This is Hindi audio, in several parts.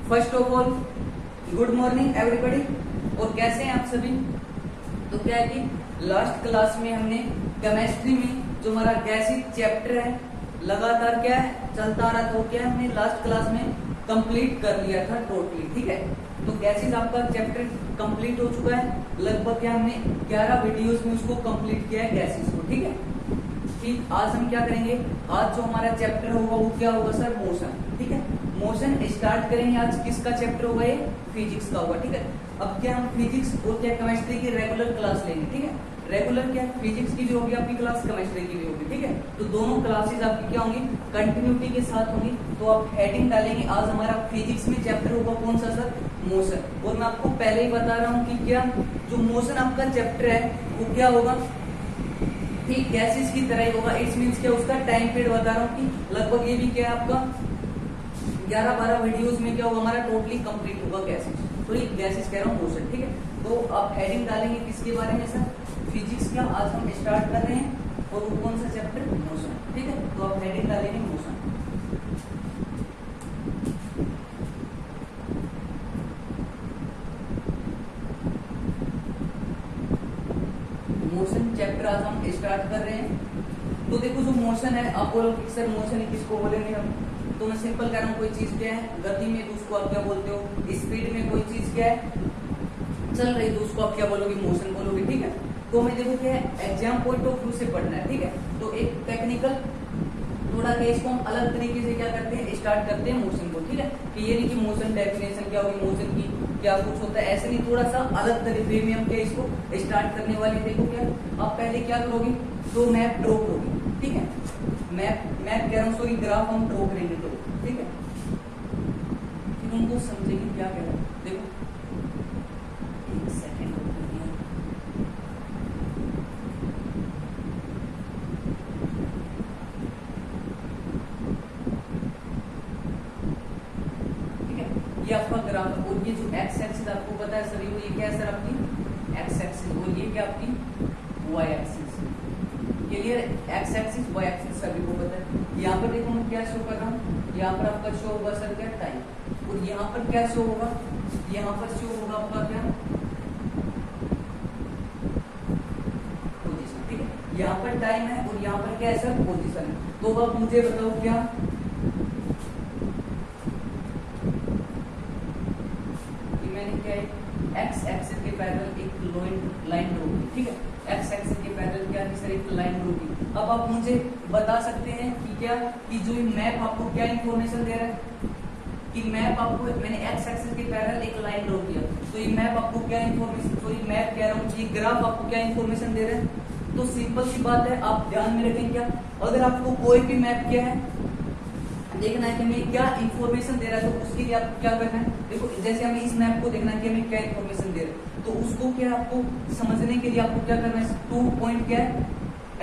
First of all good morning everybody. और कैसे हैं आप सभी? तो क्या है कि लास्ट क्लास में हमने केमिस्ट्री में जो हमारा गैसिक चैप्टर है लगातार क्या है चलता आ रहा था, क्या हमने लास्ट क्लास में कंप्लीट कर लिया था टोटली। ठीक है, तो गैसेस आपका चैप्टर कंप्लीट हो चुका है। लगभग क्या हमने 11 वीडियोस में उसको कंप्लीट किया है गैसेस को। ठीक है, ठीक आज हम क्या करेंगे, आज जो हमारा चैप्टर होगा वो क्या होगा सर? मोशन। ठीक है, मोशन स्टार्ट करेंगे। आज किसका चैप्टर होगा? ये फिजिक्स का होगा। ठीक है, अब क्या हम फिजिक्स और क्या केमिस्ट्री की रेगुलर क्लास लेंगे। ठीक है, रेगुलर क्या फिजिक्स की भी होगी आपकी क्लास, केमिस्ट्री की भी होगी। ठीक है, तो दोनों क्लासेस आपकी क्या होंगी? कंटिन्यूटी के साथ होंगी। तो आप हेडिंग डालेंगे, आज हमारा फिजिक्स में चैप्टर होगा कौन सा सर? मोशन। और मैं आपको पहले ही बता रहा हूँ कि क्या जो मोशन आपका चैप्टर है वो क्या होगा? ठीक गैसेस की तरह ही होगा। इट्स मींस क्या उसका टाइम पीरियड बता रहा हूँ कि लगभग ये भी क्या है आपका 11-12 वीडियोस में क्या होगा हमारा टोटली कंप्लीट होगा गैसेस। तो ये गैसेस कह रहा हूँ मोशन। ठीक है, तो आप हेडिंग डालेंगे किसके बारे में सर? फिजिक्स का आज हम स्टार्ट कर रहे हैं और वो कौन सा चैप्टर? मोशन। ठीक है, तो आप हेडिंग डालेंगे मोशन। मोशन चैप्टर आज हम स्टार्ट कर रहे हैं। तो देखो जो मोशन है, आप बोलो कि सर मोशन किसको बोलेंगे हम? तो मैं सिंपल कह रहा हूँ, कोई चीज क्या है गति में तो उसको आप क्या बोलते हो? स्पीड में कोई चीज क्या है चल रही तो उसको आप क्या बोलोगे? मोशन बोलोगे। ठीक है, तो हमें देखो क्या है एग्जाम पॉइंट ऑफ व्यू से पढ़ना है। ठीक है, तो एक टेक्निकल थोड़ा केस को हम अलग तरीके से क्या करते हैं स्टार्ट करते हैं मोशन को। ठीक है, कि ये नहीं कि मोशन डेफिनेशन क्या होगी, मोशन की क्या कुछ होता है, ऐसे नहीं, थोड़ा सा अलग तरीके में हम क्या इसको स्टार्ट करने वाले। देखो क्या आप पहले क्या करोगे, दो मैप ड्रॉ करोगे। ठीक है, मैप कह रहा हूँ सॉरी ग्राफ हम ड्रॉ करेंगे तो। ठीक है, फिर उनको समझेंगे क्या कह रहा है। देखो एक सेकेंड ये आपका ग्राफ। और ये जो एक्स एक्सिस आपको पता है सभी को, ये क्या है सर? आपकी एक्स एक्सिस। और ये क्या आपकी y axis. Clear? X axis y axis सभी को पता है। यहाँ पर देखो मैं क्या शो कर रहा हूँ, यहाँ पर आपका शो होगा सर क्या? टाइम। और यहाँ पर क्या शो होगा? यहाँ पर शो होगा आपका क्या? पोजीशन। ठीक है, यहाँ पर टाइम है और यहाँ पर क्या है सर? पोजीशन है। तो अब मुझे बताओ क्या एक्स एक्सिस के पैरेलल एक लाइन ड्रॉ की। ठीक है, एक्स एक्सिस के पैरेलल क्या थी सर? एक लाइन ड्रॉ की। अब आप मुझे बता सकते हैं कि क्या कि जो मैप आपको क्या इंफॉर्मेशन दे रहा है? कि मैप आपको मैंने एक्स एक्सिस के पैरेलल एक लाइन ड्रॉ किया, तो ये मैप आपको क्या इंफॉर्मेशन, सॉरी मैप कह रहा हूँ, ये ग्राफ आपको क्या इंफॉर्मेशन दे रहा है? तो सिंपल सी बात है, आप ध्यान में रखें क्या, अगर आपको कोई भी मैप क्या है देखना है कि हमें क्या इंफॉर्मेशन दे रहा है, तो उसके लिए आपको क्या करना है? देखो जैसे हमें इस मैप को देखना है कि हमें क्या इंफॉर्मेशन दे रहा है, तो उसको क्या आपको समझने के लिए आपको क्या करना है? 2 पॉइंट क्या है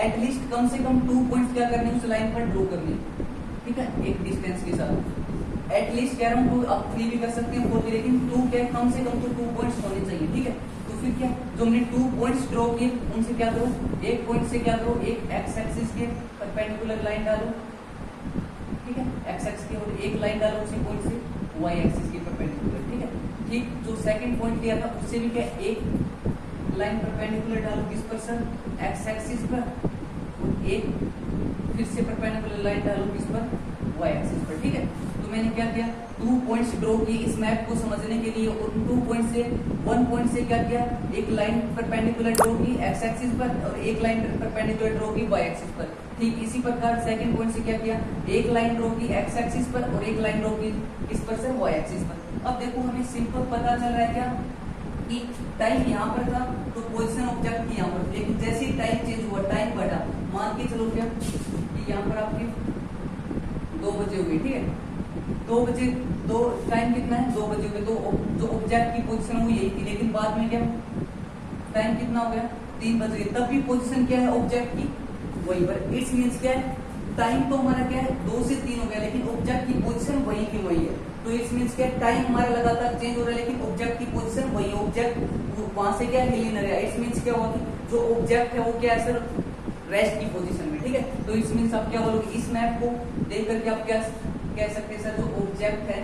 एटलीस्ट कम से कम 2 पॉइंट क्या करने उस लाइन पर ड्रॉ करनी। ठीक है, एक डिस्टेंस के साथ एटलीस्ट कह रहा हूँ, आप 3 भी कर सकते हैं 4 भी, लेकिन 2 क्या है कम से कम तो 2 पॉइंट्स होने चाहिए। ठीक है, तो फिर क्या जो हमने 2 पॉइंट्स ड्रॉ किए उनसे क्या करो? एक पॉइंट से क्या करो? एक एक्स एक्सिस के परपेंडिकुलर लाइन डालो। ठीक है, एक्स एक्सिस की और एक लाइन डालो उसी पॉइंट से वाई एक्सिस के परपेंडिकुलर। ठीक है, ठीक जो सेकंड पॉइंट दिया था उससे भी क्या एक लाइन परपेंडिकुलर डालो किस पर सर? एक्स एक्सिस पर। और एक फिर से परपेंडिकुलर लाइन डालो किस पर? वाई एक्सिस पर। ठीक है, तो मैंने क्या किया 2 पॉइंट्स ड्रॉ किए इस मैप को समझने के लिए, और 2 पॉइंट से 1 पॉइंट से क्या किया? एक लाइन परपेंडिकुलर ड्रॉ की एक्स एक्सिस पर और एक लाइन परपेंडिकुलर ड्रॉ की वाई एक्सिस पर। ठीक इसी प्रकार सेकंड पॉइंट से क्या किया? एक लाइन ड्रॉ की एक्स एक्सिस पर और एक लाइन ड्रॉ की किस पर से? वाई एक्सिस पर। अब देखो हमें सिंपल पता चल रहा है क्या कि टाइम यहाँ पर था तो पोजीशन ऑब्जेक्ट की यहाँ पर, लेकिन जैसे ही टाइम चेंज हुआ टाइम बढ़ा, मान के चलो क्या कि यहाँ पर आपके 2 बजे हुए। ठीक है, 2 बजे, 2 टाइम कितना है? 2 बजे हुए, तो जो ऑब्जेक्ट की पोजीशन वो यही थी, लेकिन बाद में क्या टाइम कितना हो गया? 3 बज गए, तब भी पोजीशन क्या है ऑब्जेक्ट की? वही पर। इट्स मींस क्या है टाइम तो हमारा क्या है 2 से 3 हो गया, लेकिन ऑब्जेक्ट की पोजीशन वही की वही है। तो इट्स मींस क्या टाइम हमारा लगातार चेंज हो रहा है, लेकिन ऑब्जेक्ट की पोजीशन वही है, ऑब्जेक्ट वहां से क्या हिल नहीं रहा है। इट्स मींस क्या हुआ कि जो ऑब्जेक्ट है वो क्या है सर? रेस्ट की पोजीशन में। ठीक है, तो इट्स मींस आप क्या बोलोगे? इस मैप को देख करके आप क्या कह सकते हैं सर? जो ऑब्जेक्ट है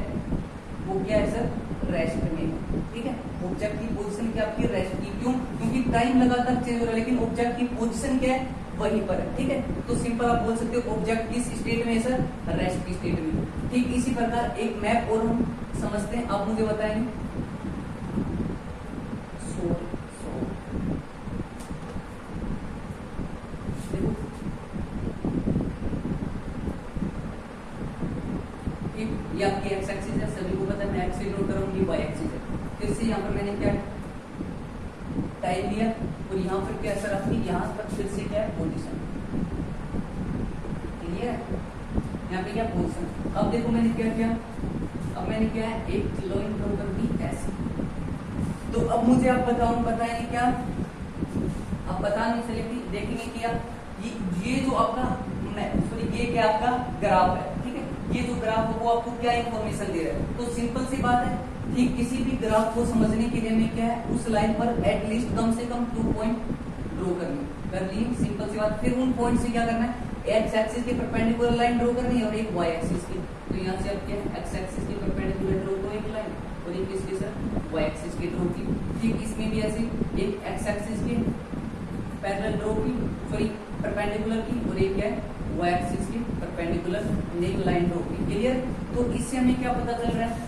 वो क्या है सर, रेस्ट में है, ठीक है। ऑब्जेक्ट की पोजीशन क्या आपकी रेस्ट की, क्यों, क्योंकि टाइम लगातार चेंज हो रहा है लेकिन ऑब्जेक्ट की पोजीशन क्या है, वहीं पर है, ठीक है। तो सिंपल आप बोल सकते हो ऑब्जेक्ट किस स्टेट में है सर, रेस्ट की स्टेट में। ठीक इसी प्रकार एक मैप और हम समझते हैं, आप मुझे बताएंगे। ये आपकी एक्स एक्सिस है, सभी को पता है, मैं एक्स नोट करूंगी, वाई एक्सिस है। फिर से यहाँ पर मैंने क्या टाइम लिया और यहाँ पर क्या सर अपनी यहाँ तक फिर से क्या है, पोजीशन, क्लियर है। यहाँ पे क्या पोजीशन, अब देखो मैंने क्या किया, अब मैंने क्या है एक लाइन ड्रॉ कर दी ऐसे। तो अब मुझे आप बताएंगे क्या, आप बता नहीं सकते, देखेंगे क्या ये जो आपका सॉरी ये क्या आपका ग्राफ है, ठीक है। ये जो ग्राफ है वो आपको क्या इंफॉर्मेशन दे रहा है, तो सिंपल सी बात है, ठीक किसी भी ग्राफ को समझने के लिए हमें क्या है, उस लाइन पर एटलीस्ट कम से कम 2 पॉइंट ड्रॉ कर लिए, सिंपल सी बात। फिर उन पॉइंट से क्या करना है, एक्स एक्सिस के परपेंडिकुलर लाइन ड्रॉ करनी है और एक वाई एक्सिस की। तो यहाँ से आप क्या एक्स एक्सिस के परपेंडिकुलर ड्रॉ को एक लाइन और एक किसके सर, वाई एक्सिस की ड्रॉ की। ठीक इसमें भी ऐसे एक एक्स एक्सिस के पैरेलल ड्रॉ की, सॉरी परपेंडिकुलर की, और एक क्या है वाई एक्सिस की परपेंडिकुलर एक लाइन ड्रॉ की, क्लियर। तो इससे हमें क्या पता चल रहा है,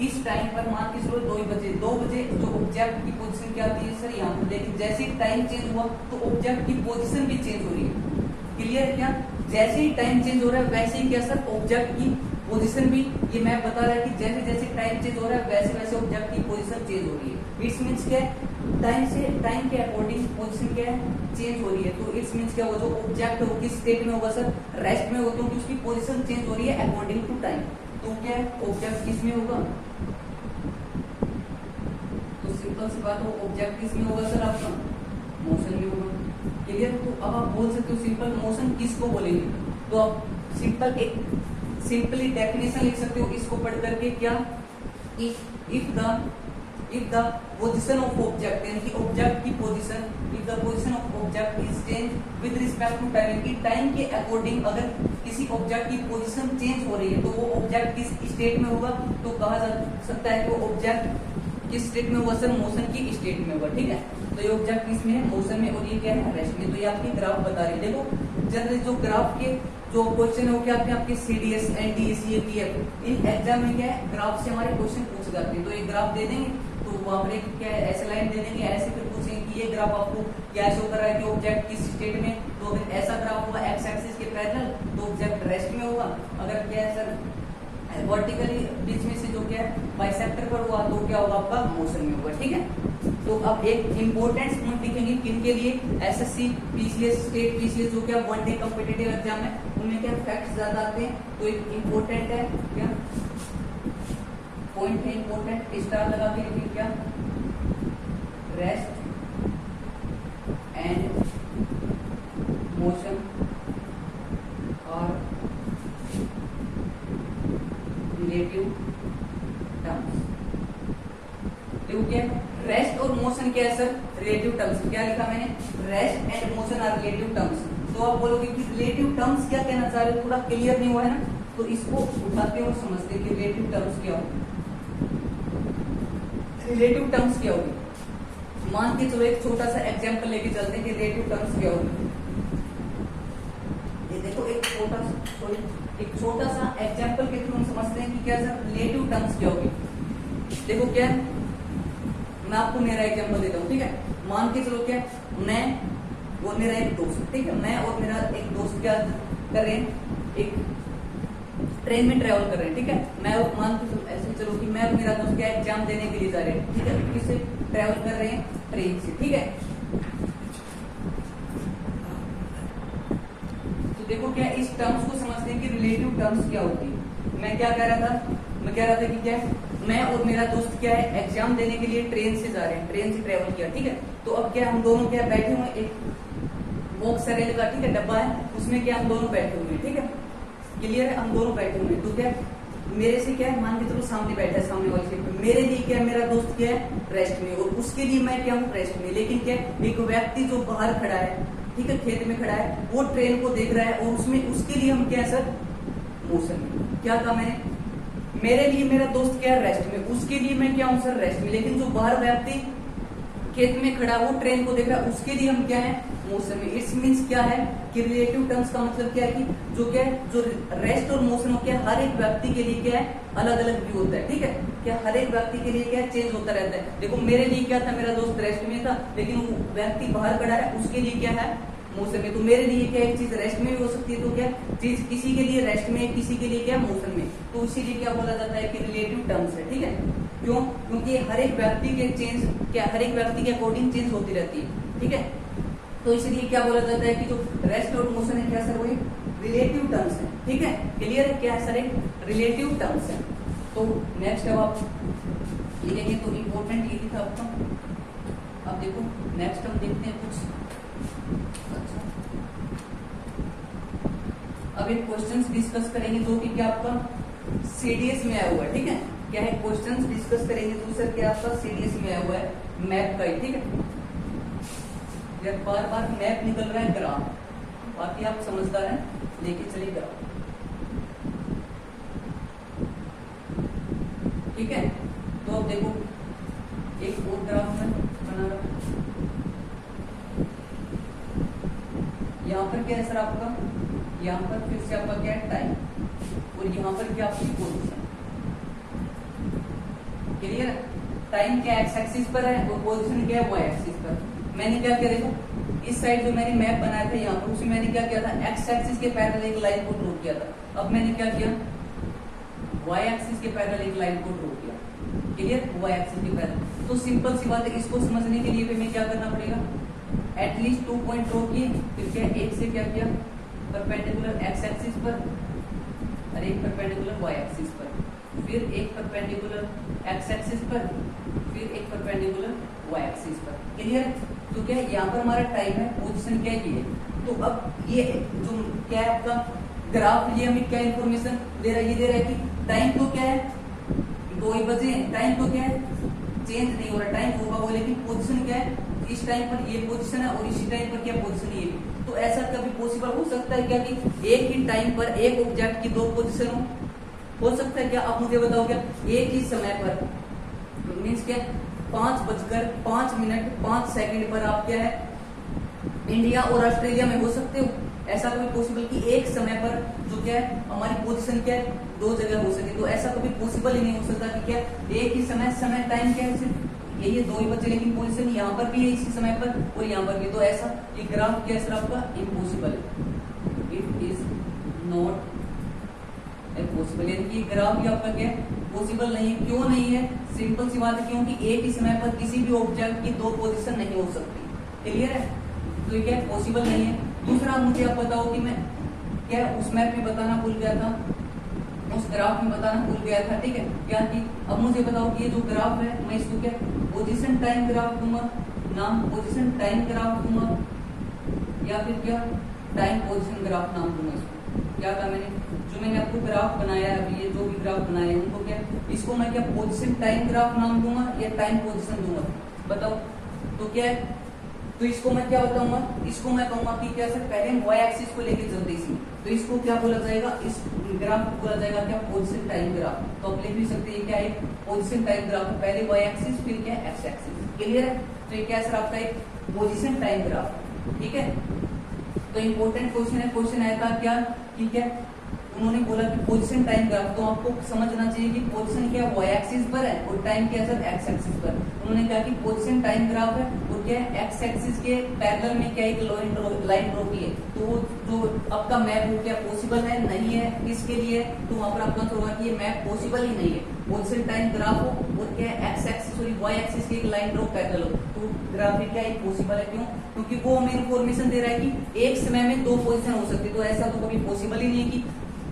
इस टाइम पर मान के चलो 2 बजे जो ऑब्जेक्ट की पोजीशन क्या आती है सर यहाँ पर, लेकिन जैसे ही टाइम चेंज हुआ तो ऑब्जेक्ट की पोजीशन भी चेंज हो रही है, क्लियर है क्या। जैसे ही टाइम चेंज हो रहा है वैसे ही क्या सर ऑब्जेक्ट की पोजीशन भी, ये मैं बता रहा है कि जैसे जैसे टाइम चेंज हो रहा है वैसे वैसे ऑब्जेक्ट की पोजीशन चेंज हो रही है। इट्स मींस क्या है, टाइम के अकॉर्डिंग पोजीशन क्या है, चेंज हो रही है। तो इट्स मींस क्या, वो जो ऑब्जेक्ट है वो किस स्टेट में होगा सर, रेस्ट में होगा, क्योंकि उसकी पोजीशन चेंज हो रही है अकॉर्डिंग टू टाइम। तो क्या है ऑब्जेक्ट किस में होगा, तो सिंपल सी बात हो ऑब्जेक्ट किस में होगा सर, आपका मोशन में होगा, क्लियर। तो अब आप बोल सकते हो सिंपल मोशन किसको बोलेंगे, तो आप सिंपली डेफिनेशन लिख सकते हो इसको पढ़ करके, क्या, if the position of object, यानी कि ऑब्जेक्ट की position, if the position of object is changed with respect to time, कि टाइम के अकॉर्डिंग अगर किसी ऑब्जेक्ट की पोजीशन चेंज हो रही है तो वो ऑब्जेक्ट किस स्टेट में होगा, तो कहा जा सकता है कि वो ऑब्जेक्ट किस स्टेट में होगा सर, मोशन की स्टेट में होगा, ठीक है। तो ये ऑब्जेक्ट किस में है, मोशन में, और ये क्या है, रेस्ट में। तो ये आपकी ग्राफ बता रही है। देखो जनरली जो ग्राफ के जो क्वेश्चन हो क्या आपके सीडीएस, एनडीएस, ये पीएफ, इन एग्जाम में क्या है ग्राफ से हमारे क्वेश्चन पूछ जाते हैं। तो एक ग्राफ दे देंगे तो वहां पर एक क्या है ऐसे लाइन दे देंगे, ऐसे फिर पूछेंगे कि ये ग्राफ आपको क्या शो कर रहा है कि ऑब्जेक्ट किस स्टेट में, तो अगर ऐसा ग्राफ होगा एक्स एक्सिस के पैरेलल तो ऑब्जेक्ट रेस्ट में होगा। अगर क्या है सर वर्टिकली बीच में से जो क्या है बाइसेक्टर पर हुआ तो क्या होगा आपका मोशन में होगा, ठीक है। तो अब एक इंपॉर्टेंट पॉइंट लिखेंगे किनके लिए, एसएससी पीसीएस, स्टेट पीसीएस जो क्या 1 डे कॉम्पिटिटिव एग्जाम है उनमें क्या फैक्ट्स ज्यादा आते हैं। तो एक इंपॉर्टेंट है क्या पॉइंट है, इंपॉर्टेंट स्टार लगा के लिखिए, क्या, रेस्ट एंड मोशन और रिलेटिव टर्म्स। देखो क्या रेस्ट और मोशन क्या है सर, रिलेटिव टर्म्स। क्या लिखा मैंने, rest and motion are relative terms. तो आप बोलोगे कि रिलेटिव टर्म्स क्या कहना चाह रहे हो, थोड़ा क्लियर नहीं हुआ है ना, तो इसको उठाते और समझते कि रिलेटिव टर्म्स क्या होगी। रिलेटिव टर्म्स क्या होगी, मान के चलो एक छोटा सा एग्जांपल लेके चलते हैं कि रिलेटिव टर्म्स क्या होगी। ये देखो एक छोटा सा एग्जांपल के थ्रू हम समझते हैं कि क्या सर रिलेटिव टर्म्स क्या होगी। देखो क्या, मैं आपको मेरा एग्जांपल देता हूँ, ठीक है। मान के चलो क्या, मैं और मेरा एक दोस्त, ठीक है, मैं और मेरा एक दोस्त क्या कर रहे हैं, एक ट्रेन में ट्रेवल कर रहे हैं, ठीक है। मैं मान के चलो ऐसे चलो कि मैं और मेरा दोस्त क्या एग्जाम देने के लिए जा रहे हैं, ठीक है। किससे ट्रेवल कर रहे हैं, ट्रेन से, ठीक है। तो देखो क्या इस टर्म्स को समझते हैं कि रिलेटिव टर्म्स क्या होती है। मैं क्या कह रहा था, मैं कह रहा था कि क्या मैं और मेरा दोस्त क्या है एग्जाम देने के लिए ट्रेन से जा रहे हैं, ट्रेन से ट्रेवल किया, ठीक है। तो अब क्या हम दोनों क्या बैठे हुए, एक बॉक्स रेल का, ठीक है, डब्बा है, उसमें क्या हम दोनों बैठे हुए हैं, ठीक है, क्लियर है, हम दोनों बैठे हुए हैं। तो क्या मेरे से क्या है, मान के चलो सामने बैठा है, सामने वाली सीट पे, मेरे लिए क्या मेरा दोस्त क्या है रेस्ट में, और उसके लिए मैं क्या हूँ रेस्ट में। लेकिन क्या एक व्यक्ति जो बाहर खड़ा है, ठीक है, खेत में खड़ा है, वो ट्रेन को देख रहा है और उसमें उसके लिए हम क्या है सर मोशन में। क्या कहा मैंने, मेरे लिए मेरा दोस्त क्या है रेस्ट में, उसके लिए मैं क्या हूं सर रेस्ट में, लेकिन जो बाहर व्यक्ति खेत में खड़ा वो ट्रेन को देख रहा है उसके लिए हम क्या है मोशन में। इट्स मीन्स क्या है कि रिलेटिव टर्म्स का मतलब क्या है कि जो क्या है जो रेस्ट और मोशन हो क्या हर एक व्यक्ति के लिए क्या है अलग अलग व्यू होता है, ठीक है। क्या हर एक व्यक्ति के लिए क्या है चेंज होता रहता है। देखो मेरे लिए क्या था, मेरा दोस्त रेस्ट में था, लेकिन वो व्यक्ति बाहर खड़ा है उसके लिए क्या है मोशन में। तो मेरे लिए क्या एक चीज रेस्ट में भी हो सकती है, तो क्या चीज किसी के लिए रेस्ट में किसी के लिए क्या मोशन में, तो इसीलिए क्या बोला जाता है कि रिलेटिव टर्म्स है, ठीक है। क्यों? क्योंकि हर एक व्यक्ति के चेंज क्या हर एक व्यक्ति के अकॉर्डिंग चेंज होती रहती है, ठीक है। तो इसलिए क्या बोला जाता है कि जो रेस्ट और मोशन है क्या सर वो रिलेटिव टर्म्स है, ठीक है। क्लियर है क्या है सर एक रिलेटिव टर्म्स है। तो नेक्स्ट अब आप लिखेंगे तो इम्पोर्टेंट ये था आपका। अब देखो नेक्स्ट हम देखते हैं कुछ अच्छा। अब एक क्वेश्चंस डिस्कस करेंगे जो कि क्या आपका सीडीएस में आया हुआ है, ठीक है। क्या है क्वेश्चंस डिस्कस करेंगे तो सर क्या आपका सीडीएस में आया हुआ है मैप का ही, ठीक है। जब बार बार मैप निकल रहा है ग्राफ, बाकी आप समझदार हैं लेके चलिए ग्राफ, ठीक है। तो अब देखो एक और ग्राफ में बना रहा यहाँ पर क्या है सर आपका, यहाँ पर फिर से आपका क्या है टाइम और यहाँ पर क्या आपकी पोजीशन। क्लियर है? टाइम क्या एक्स एक्सिस पर है और पोजीशन क्या है वाई एक्सिस पर। मैंने क्या किया देखो इस साइड जो मैंने मैप बनाया था यहाँ पर उसमें मैंने क्या किया था एक्स एक्सिस के पैरेलल एक लाइन को ड्रॉ किया था। अब मैंने क्या किया वाई एक्सिस के पैरेलल एक लाइन को ड्रॉ किया। क्लियर? वाई एक्सिस के पैरेलल। तो सिंपल सी बात है, इसको समझने के लिए हमें क्या करना पड़ेगा एटलीस्ट 2 पॉइंट ड्रॉ किए, फिर क्या एक से क्या किया परपेंडिकुलर एक्स एक्सिस पर और एक परपेंडिकुलर वाई एक्सिस पर, फिर एक परपेंडिकुलर एक्स एक्सिस पर, फिर एक परपेंडिकुलर वाई एक्सिस पर। क्लियर? तो क्या है यहाँ पर हमारा टाइम है, पोजीशन क्या है ये। तो अब ये जो क्या है आपका ग्राफ, ये हमें क्या इंफॉर्मेशन दे रहा है, ये दे रहा है कि टाइम तो क्या है 2 ही बजे, टाइम तो क्या है चेंज नहीं हो रहा, टाइम होगा वो, लेकिन पोजीशन क्या है इस टाइम पर ये पोजीशन है और इसी टाइम पर क्या पोजीशन ये। तो ऐसा कभी पॉसिबल हो सकता है क्या कि एक ही टाइम पर एक ऑब्जेक्ट की 2 पोजीशन हो सकता है क्या? आप मुझे बताओ क्या एक ही समय पर मीन्स क्या 5:05 पर आप क्या है इंडिया और ऑस्ट्रेलिया में हो सकते हो। ऐसा कभी पॉसिबल कि एक समय पर जो क्या है हमारी पोजीशन क्या है 2 जगह हो सके, तो ऐसा कभी पॉसिबल ही नहीं हो सकता कि क्या एक ही समय टाइम क्या है सिर्फ यही 2 ही बचे, लेकिन पोजीशन यहाँ पर भी है इसी समय पर और यहाँ पर भी। तो ऐसा ये ग्राफ क्या है आपका इम्पॉसिबल है, इट इज नॉट पॉसिबल। यानी कि ग्राफ भी आपका क्या है पॉसिबल नहीं है। क्यों नहीं है? सिंपल सी बात है क्योंकि एक ही समय पर किसी भी ऑब्जेक्ट की 2 पोजीशन नहीं हो सकती। क्लियर है? तो ये क्या पॉसिबल नहीं है। दूसरा मुझे आप बताओ कि मैं क्या उस मैप में बताना भूल गया था, उस ग्राफ में बताना भूल गया था, ठीक है। क्या कि अब मुझे बताओ कि ये जो ग्राफ है मैं इसको क्या पोजीशन टाइम ग्राफ दूंगा, नाम पोजीशन टाइम ग्राफ दूंगा, या फिर क्या टाइम पोजीशन ग्राफ नाम दूंगा इसको। क्या था मैंने आपको ग्राफ बनाया है अभी, ये जो भी ग्राफ बनाए हैं उनको क्या इसको मैं क्या पोजीशन टाइम ग्राफ नाम दूंगा या टाइम पोजीशन दूंगा, बताओ। तो क्या है तो इसको मैं क्या बताऊंगा, इसको मैं कहूंगा कि क्या सर पहले हम वाई एक्सिस को लेके चलते सी, तो इसको क्या बोला जाएगा, इस ग्राफ को बोला जाएगा क्या पोजीशन टाइम ग्राफ। तो आप लिख भी सकते हैं क्या एक पोजीशन टाइम ग्राफ, पहले वाई एक्सिस फिर क्या एक्स एक्सिस। क्लियर है? तो ये क्या सर आपका एक पोजीशन टाइम ग्राफ, ठीक है। तो इंपॉर्टेंट क्वेश्चन है, क्वेश्चन आया था क्या ठीक है उन्होंने बोला कि पोजीशन टाइम ग्राफ, तो आपको समझना चाहिए कि पोजीशन क्या वाई एक्सिस पर है और टाइम क्या सर एक्स एक्सिस पर। उन्होंने कहा कि पोजीशन टाइम ग्राफ है और क्या है एक्स एक्सिस के पैरेलल में क्या एक लाइन ड्रॉ की है। तो जो आपका मैप हो क्या पॉसिबल है नहीं है, किसके लिए? तो वहां पर आपका होगा कि ये मैप पॉसिबल ही नहीं है। पोजीशन टाइम ग्राफ हो और क्या एक्स एक्सिस और वाई एक्सिस की एक लाइन ड्रॉ पैरेलल हो, तो ग्राफ क्या पॉसिबल है। क्यों? क्योंकि वो हमें इन्फॉर्मेशन दे रहा है कि एक समय में 2 पोजीशन हो सकती है। तो ऐसा तो कभी पॉसिबल ही नहीं है कि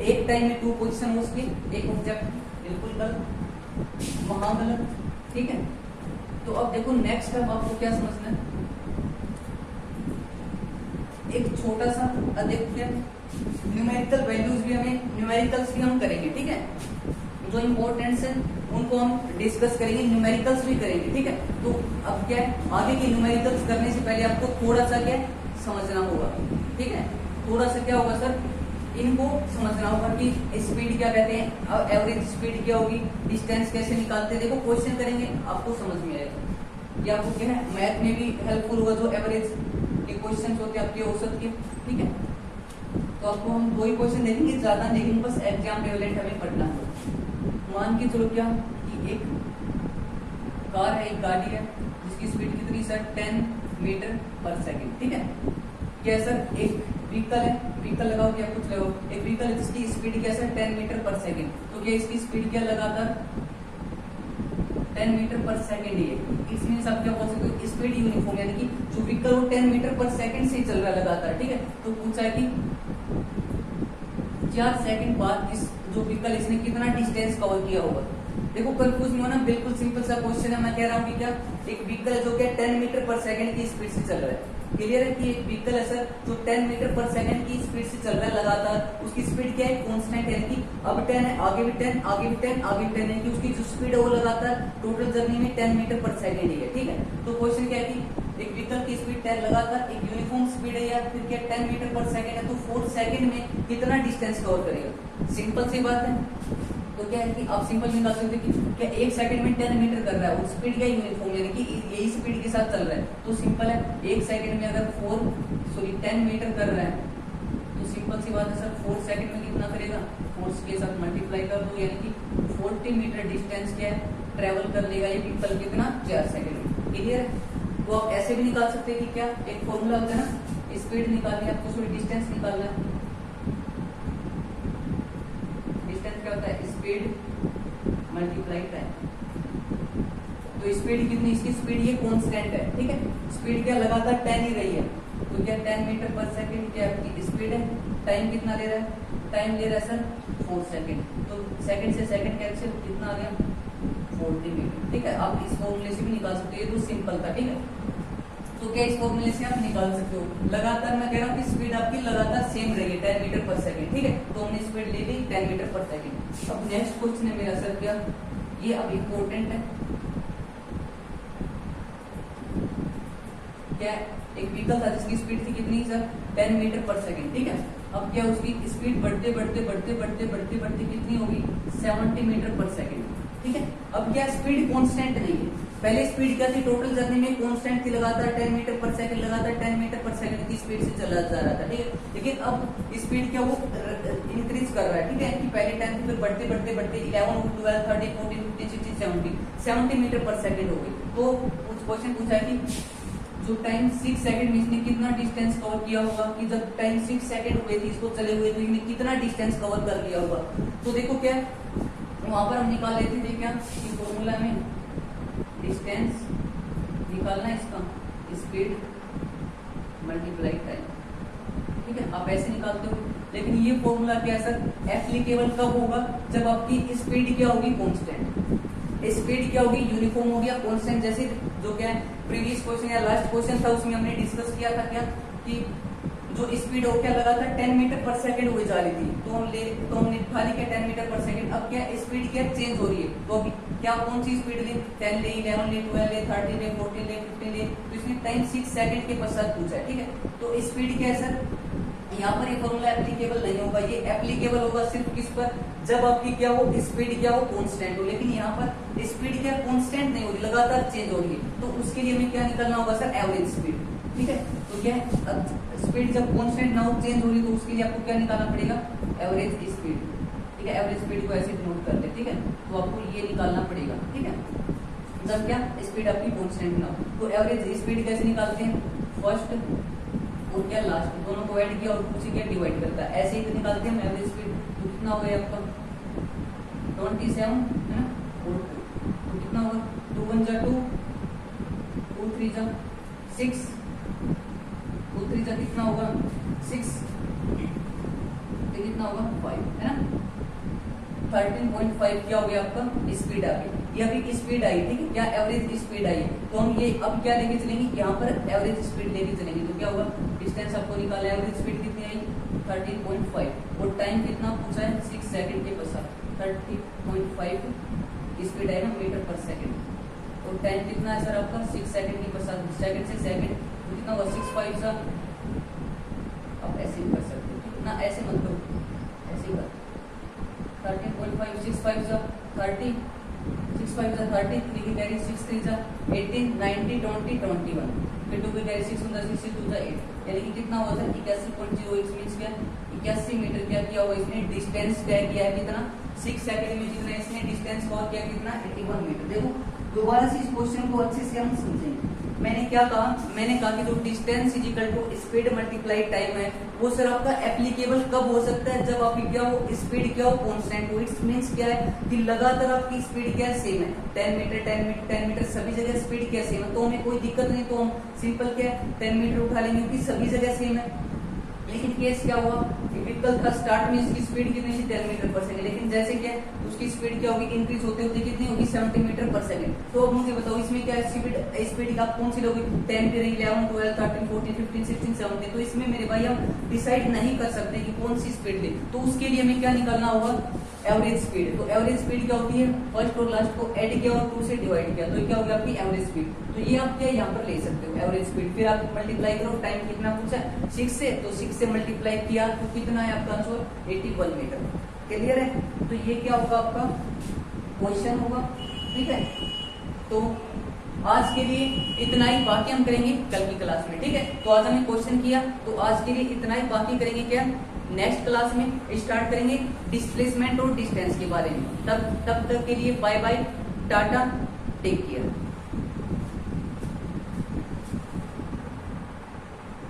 एक टाइम में 2 पोजीशन हो सके एक ऑब्जेक्ट, बिल्कुल गलत, महागलत, ठीक है। तो अब देखो नेक्स्ट अब आपको क्या समझना है, एक छोटा सा देखिए न्यूमेरिकल वैल्यूज भी हमें न्यूमेरिकल्स भी हम करेंगे, ठीक है। जो इम्पोर्टेंट है उनको हम डिस्कस करेंगे, न्यूमेरिकल्स भी करेंगे, ठीक है। तो अब क्या है आगे के न्यूमेरिकल्स करने से पहले आपको थोड़ा सा क्या समझना होगा, ठीक है। थोड़ा सा क्या होगा सर इनको समझना होगा कि स्पीड क्या कहते हैं, अब एवरेज स्पीड क्या होगी, डिस्टेंस कैसे निकालते हैं। देखो क्वेश्चन करेंगे आपको समझ में आएगा, ये आपको क्या है मैथ में भी हेल्पफुल होगा। जो एवरेज के क्वेश्चन होते हैं आपके औसत के, ठीक है। तो आपको हम 2 ही क्वेश्चन देखेंगे, ज्यादा देखेंगे, बस एग्जाम लेवलेट हमें पढ़ना है। मान के चलो क्या कि एक कार है, एक गाड़ी है जिसकी स्पीड कितनी सर 10 मीटर पर सेकेंड, ठीक है। क्या सर एक व्हीकल है, व्हीकल लगाओ क्या कुछ लगाओ, एक व्हीकल है जिसकी स्पीड क्या सर 10 मीटर पर सेकेंड। तो क्या इसकी स्पीड क्या लगातार 10 मीटर पर सेकेंड ही है। इसमें सब क्या बोल सकते हो, स्पीड यूनिफॉर्म, यानी कि जो व्हीकल वो 10 मीटर पर सेकेंड से ही चल रहा है लगातार, ठीक है। तो पूछा है कि 4 सेकंड बाद इस जो व्हीकल इसने कितना डिस्टेंस कवर किया होगा। देखो कंफ्यूज नहीं होना, बिल्कुल सिंपल सा क्वेश्चन है। मैं कह रहा हूँ कि क्या एक व्हीकल जो क्या 10 मीटर पर सेकंड की स्पीड से चल रहा है, क्लियर है कि एक व्हीकल है सर जो 10 मीटर पर सेकंड की स्पीड से चल रहा है लगातार, उसकी स्पीड क्या है कांस्टेंट, यानी कि अब 10 है, आगे भी 10, आगे भी 10, आगे भी 10 है, कि उसकी जो स्पीड है वो लगातार टोटल जर्नी में 10 मीटर पर सेकंड ही है, ठीक है। तो क्वेश्चन क्या है कि एक व्हीकल की स्पीड 10 लगातार एक यूनिफॉर्म स्पीड है या फिर क्या 10 मीटर पर सेकंड है, तो 4 सेकंड में कितना डिस्टेंस कवर करेगा। सिंपल सी बात है। तो क्या है कि आप सिंपल निकाल सकते हैं कि क्या 1 सेकंड में 10 मीटर कर रहा है, वो स्पीड क्या यूनिफॉर्म, यानी कि यही स्पीड के साथ चल रहा है। तो सिंपल है, 1 सेकंड में अगर 10 मीटर कर रहा है तो सिंपल सी बात है सर 4 सेकंड में कितना करेगा, 4 के साथ मल्टीप्लाई कर दो, यानी कि 40 मीटर डिस्टेंस क्या है ट्रेवल कर लेगा ये व्हीकल कितना 4 सेकंड में, क्लियर है। तो आप ऐसे भी निकाल सकते हैं कि क्या एक फॉर्मूला होता है ना, स्पीड निकालनी है आपको, सॉरी डिस्टेंस निकालना है। डिस्टेंस क्या होता है, स्पीड मल्टीप्लाई टाइम। तो स्पीड कितनी, इसकी स्पीड ये कांस्टेंट है, ठीक है। स्पीड क्या लगातार 10 ही रही है, तो क्या 10 मीटर पर सेकंड क्या आपकी स्पीड है। टाइम कितना ले रहा है, टाइम ले रहा है सर 4 सेकंड। तो सेकंड से सेकंड कैंसिल, कितना आ गया 40 मीटर, ठीक है। आप इस फॉर्मूले से भी निकाल सकते हो, ये तो सिंपल था, ठीक है। तो क्या इस फॉर्मूले से आप निकाल सकते हो लगातार, मैं कह रहा हूँ कि स्पीड आपकी लगातार सेम रहेगी 10 मीटर पर सेकंड, ठीक है। तो हमने स्पीड ले ली 10 मीटर पर सेकंड। अब नेक्स्ट क्वेश्चन है मेरा सर, क्या ये अब इम्पोर्टेंट है, क्या एक व्हीकल था जिसकी स्पीड थी कितनी सर 10 मीटर पर सेकंड, ठीक है। अब क्या उसकी स्पीड बढ़ते बढ़ते बढ़ते बढ़ते बढ़ते बढ़ते कितनी होगी 70 मीटर पर सेकंड, ठीक है। अब क्या स्पीड कांस्टेंट नहीं है, पहले स्पीड क्या थी टोटल जर्नी में कांस्टेंट थी लगातार 10 मीटर पर सेकंड, लगातार 10 मीटर पर सेकंड की स्पीड से चला जा रहा था, ठीक है। लेकिन अब स्पीड क्या वो इंक्रीज कर रहा है, ठीक है, कि पहले 10 थी फिर बढ़ते बढ़ते बढ़ते 11 12 13 14 15 16 70 मीटर पर सेकंड हो गई। तो कुछ क्वेश्चन पूछा है कि जो टाइम 6 सेकंड में इसने कितना डिस्टेंस कवर किया होगा, कि जब टाइम 6 सेकंड हुए थे इसको चले हुए तो इसने कितना डिस्टेंस कवर कर लिया होगा। तो देखो क्या वहां पर हम निकाल लेते थे क्या कि फॉर्मूला में डिस्टेंस निकालना है इसका स्पीड मल्टीप्लाई टाइम, ठीक है। आप ऐसे निकालते हो, लेकिन ये फॉर्मूला क्या सर एप्लीकेबल कब होगा, जब आपकी स्पीड क्या होगी कांस्टेंट, स्पीड क्या होगी यूनिफॉर्म हो गया कांस्टेंट। जैसे जो क्या प्रीवियस क्वेश्चन या लास्ट क्वेश्चन था उसमें हमने डिस्कस किया था क्या कि जो स्पीड हो क्या लगातार 10 मीटर पर सेकंड हुई जा रही थी, तो हमने खाली क्या 10 मीटर पर सेकंड। अब क्या स्पीड क्या चेंज हो रही है, तो अभी क्या कौन सी स्पीड ले 10 ले 11 ले 12 ले 13 ले 14 ले 15 ले, तो इसने टाइम 6 सेकंड के पश्चात पूछा है, ठीक है। तो स्पीड क्या है सर, यहाँ पर ये फॉर्मूला एप्लीकेबल नहीं होगा, ये एप्लीकेबल होगा सिर्फ किस पर, जब आपकी क्या हो स्पीड क्या हो कांस्टेंट हो। लेकिन यहाँ पर स्पीड क्या कांस्टेंट नहीं हो रही, लगातार चेंज हो रही है, तो उसके लिए हमें क्या निकालना होगा सर एवरेज स्पीड, ठीक है। तो क्या है स्पीड जब कांस्टेंट ना हो चेंज हो रही, तो उसके लिए आपको क्या निकालना पड़ेगा एवरेज स्पीड, ठीक है। एवरेज स्पीड को ऐसे नोट कर ले, ठीक है। तो आपको ये निकालना पड़ेगा, ठीक है, जब क्या स्पीड आपकी कांस्टेंट ना हो। तो एवरेज स्पीड कैसे निकालते हैं, फर्स्ट और क्या लास्ट दोनों को ऐड किया और उसी क्या डिवाइड करता है, ऐसे ही निकालते हैं एवरेज स्पीड। तो कितना हो गया आपका 27 है ना, और तो कितना होगा 2 1 जा 2 2 3 जा 6 2 3 जा कितना होगा 6, तो कितना होगा 5 है ना। 13.5 क्या हो गया आपका स्पीड आ गई, ये अभी स्पीड आई, ठीक है, क्या एवरेज स्पीड आई। तो हम ये अब क्या लेके चलेंगे, यहाँ पर एवरेज स्पीड लेके चलेंगे। तो क्या होगा डिस्टेंस आपको निकाला, एवरेज स्पीड कितनी आई 13.5 और टाइम कितना पूछा है 6 सेकंड के पश्चात 30.5 स्पीड है ना मीटर पर सेकंड। और टाइम कितना है सर आपका 6 सेकंड के पश्चात, सेकंड से सेकंड तो कितना होगा 6 5 सर, आप ऐसे भी कर सकते हो ना, ऐसे मत करो 5 6 5 जा 30 6 5 जा 30 3 की कैरी 6 3 जा 18 90 20 21 फिर 2 की कैरी 6 1 6 2 जा 8 यानी कि कितना हुआ था 81.08 मींस क्या 81 मीटर क्या किया हुआ इसने डिस्टेंस तय किया है कितना 6 सेकंड में जितना इसने डिस्टेंस कवर किया कितना 81 मीटर। देखो दोबारा से इस क्वेश्चन को अच्छे से हम समझेंगे। मैंने क्या कहा, मैंने कहा कि जो distance is equal to speed multiply time है वो सर आपका एप्लीकेबल कब हो सकता है, जब आपकी क्या हो स्पीड क्या हो कांस्टेंट हो। इट्स मींस क्या है कि लगातार आपकी स्पीड क्या है सेम है 10 मीटर 10 मीटर 10 मीटर सभी जगह स्पीड क्या सेम है, तो हमें कोई दिक्कत नहीं, तो हम सिंपल क्या है 10 मीटर उठा लेंगे क्योंकि सभी जगह सेम है। लेकिन केस क्या हुआ व्हीकल था स्टार्ट में इसकी स्पीड कितनी थी 10 मीटर पर सेकंड, लेकिन जैसे क्या उसकी स्पीड क्या होगी इंक्रीज होते होते कितनी होगी 70 मीटर पर सेकंड। तो अब मुझे बताओ इसमें क्या स्पीड आप कौन सी लोगे 10 11 12 13 14 15 16 17, तो इसमें मेरे भाई हम डिसाइड नहीं कर सकते कि कौन सी स्पीड ले, तो उसके लिए हमें क्या निकालना होगा एवरेज स्पीड। तो एवरेज स्पीड क्या होती है फर्स्ट और लास्ट को ऐड किया और 2 से डिवाइड किया तो क्या होगी आपकी एवरेज स्पीड। तो ये आप क्या यहाँ पर ले सकते हो एवरेज स्पीड, फिर आप मल्टीप्लाई करो टाइम कितना पूछा 6 से, तो 6 से मल्टीप्लाई किया तो कितना है आपका आंसर 81 मीटर। क्लियर है, तो ये क्या होगा आपका क्वेश्चन होगा। ठीक है, तो आज के लिए इतना ही, बाकी हम करेंगे कल की क्लास में। ठीक है, तो आज हमने क्वेश्चन किया तो आज के लिए इतना ही, बाकी करेंगे क्या नेक्स्ट क्लास में स्टार्ट करेंगे डिस्प्लेसमेंट और डिस्टेंस के बारे में। तब तक के लिए bye bye tata take care.